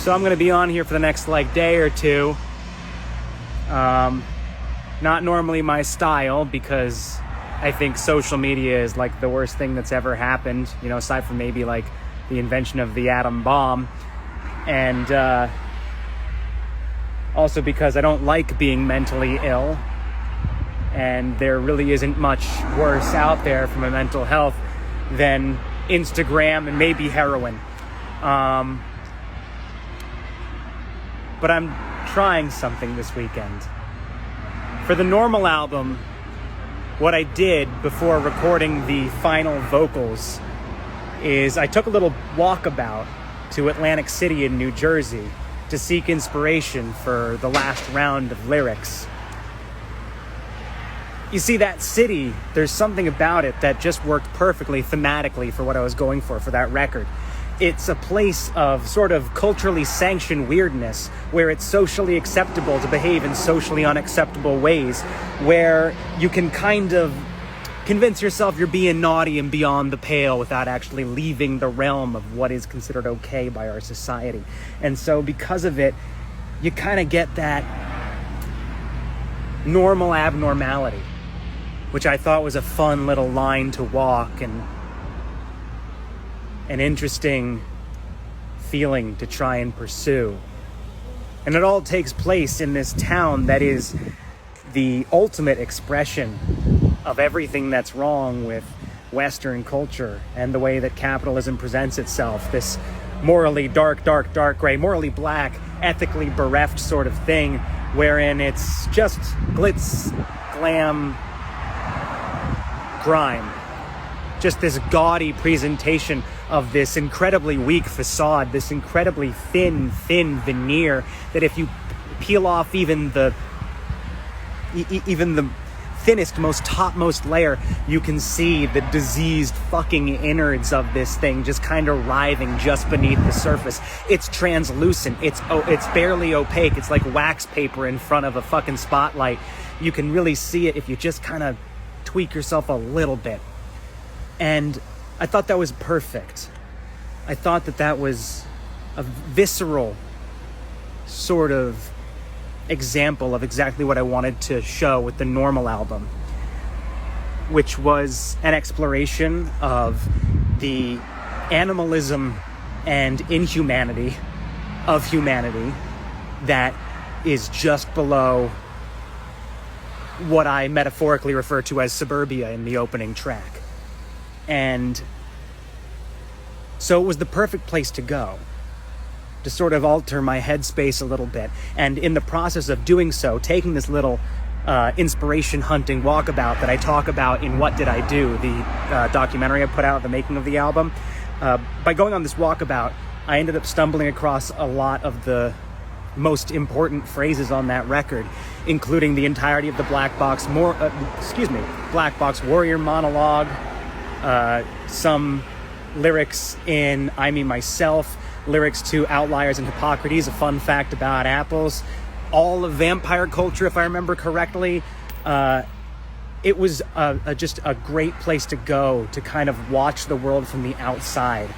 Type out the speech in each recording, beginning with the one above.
So I'm going to be on here for the next day or two. Not normally my style, because I think social media is the worst thing that's ever happened, aside from maybe the invention of the atom bomb. And also because I don't like being mentally ill, and there really isn't much worse out there for my mental health than Instagram and maybe heroin. But I'm trying something this weekend. For the Normal album, what I did before recording the final vocals is I took a little walkabout to Atlantic City in New Jersey to seek inspiration for the last round of lyrics. You see, that city, there's something about it that just worked perfectly thematically for what I was going for that record. It's a place of sort of culturally sanctioned weirdness, where it's socially acceptable to behave in socially unacceptable ways, where you can kind of convince yourself you're being naughty and beyond the pale without actually leaving the realm of what is considered okay by our society. And so because of it, you kind of get that normal abnormality, which I thought was a fun little line to walk and an interesting feeling to try and pursue. And it all takes place in this town that is the ultimate expression of everything that's wrong with Western culture and the way that capitalism presents itself. This morally dark gray, morally black, ethically bereft sort of thing, wherein it's just glitz, glam, grime. Just this gaudy presentation of this incredibly weak facade, this incredibly thin veneer that if you peel off even the thinnest, most topmost layer, you can see the diseased fucking innards of this thing just kind of writhing just beneath the surface. It's translucent. It's barely opaque. It's like wax paper in front of a fucking spotlight. You can really see it if you just kind of tweak yourself a little bit. And I thought that was perfect. I thought that was a visceral sort of example of exactly what I wanted to show with the Normal album, which was an exploration of the animalism and inhumanity of humanity that is just below what I metaphorically refer to as suburbia in the opening track. And so it was the perfect place to go, to sort of alter my headspace a little bit. And in the process of doing so, taking this little inspiration hunting walkabout that I talk about in What Did I Do, the documentary I put out, the making of the album, by going on this walkabout, I ended up stumbling across a lot of the most important phrases on that record, including the entirety of the Black Box Warrior monologue, some lyrics in I Me Myself, lyrics to Outliers and Hippocrates, a fun fact about apples, all of Vampire Culture, if I remember correctly. It was just a great place to go to kind of watch the world from the outside.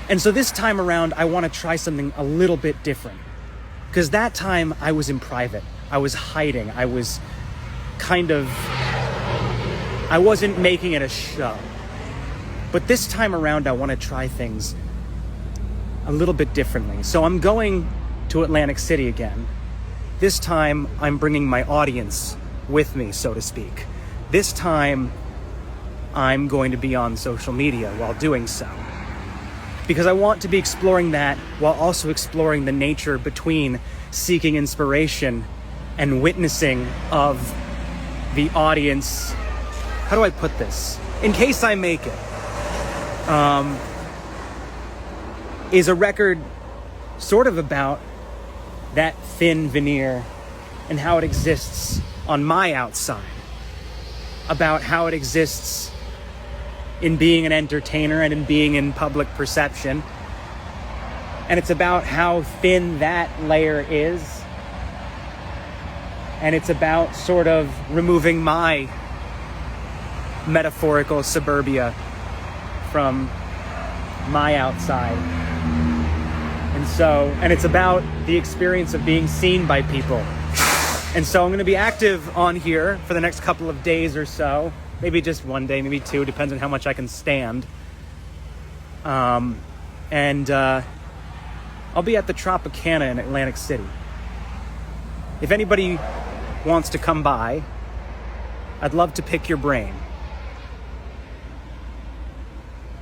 And so this time around, I want to try something a little bit different. Because that time, I was in private. I was hiding. I wasn't making it a show. But this time around, I want to try things a little bit differently. So I'm going to Atlantic City again. This time, I'm bringing my audience with me, so to speak. This time, I'm going to be on social media while doing so. Because I want to be exploring that while also exploring the nature between seeking inspiration and witnessing of the audience. How do I put this? In case I make it. Is a record sort of about that thin veneer and how it exists on my outside, about how it exists in being an entertainer and in being in public perception. And it's about how thin that layer is. And it's about sort of removing my metaphorical suburbia from my outside And it's about the experience of being seen by people. And so I'm going to be active on here for the next couple of days or so. Maybe just one day, maybe two, depends on how much I can stand. I'll be at the Tropicana in Atlantic City. If anybody wants to come by, I'd love to pick your brain.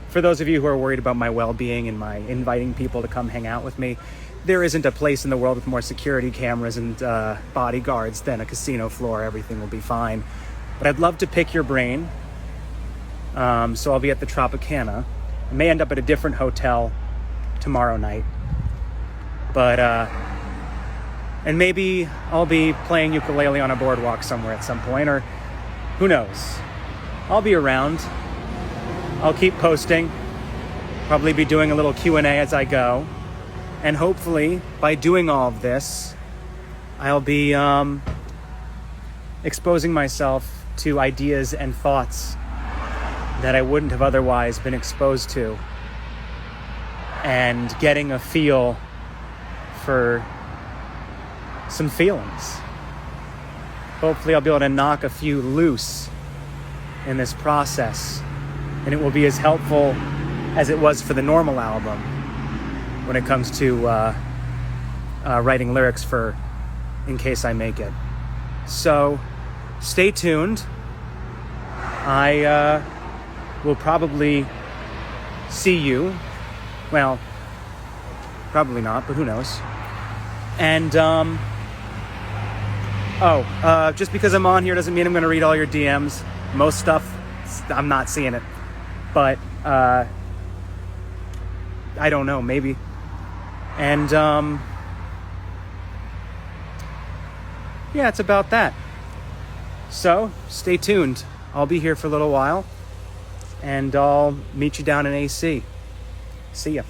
For those of you who are worried about my well-being and my inviting people to come hang out with me, there isn't a place in the world with more security cameras and bodyguards than a casino floor. Everything will be fine. But I'd love to pick your brain. So I'll be at the Tropicana. I may end up at a different hotel tomorrow night. But, and maybe I'll be playing ukulele on a boardwalk somewhere at some point, or who knows? I'll be around. I'll keep posting. Probably be doing a little Q&A as I go. And hopefully, by doing all of this, I'll be exposing myself to ideas and thoughts that I wouldn't have otherwise been exposed to, and getting a feel for some feelings. Hopefully I'll be able to knock a few loose in this process, and it will be as helpful as it was for the normal album when it comes to writing lyrics for In Case I Make It. So stay tuned. I will probably see you. Well, probably not, but who knows. And, just because I'm on here doesn't mean I'm going to read all your DMs. Most stuff, I'm not seeing it. But, I don't know, maybe. And, it's about that. So, stay tuned. I'll be here for a little while, and I'll meet you down in AC. See ya.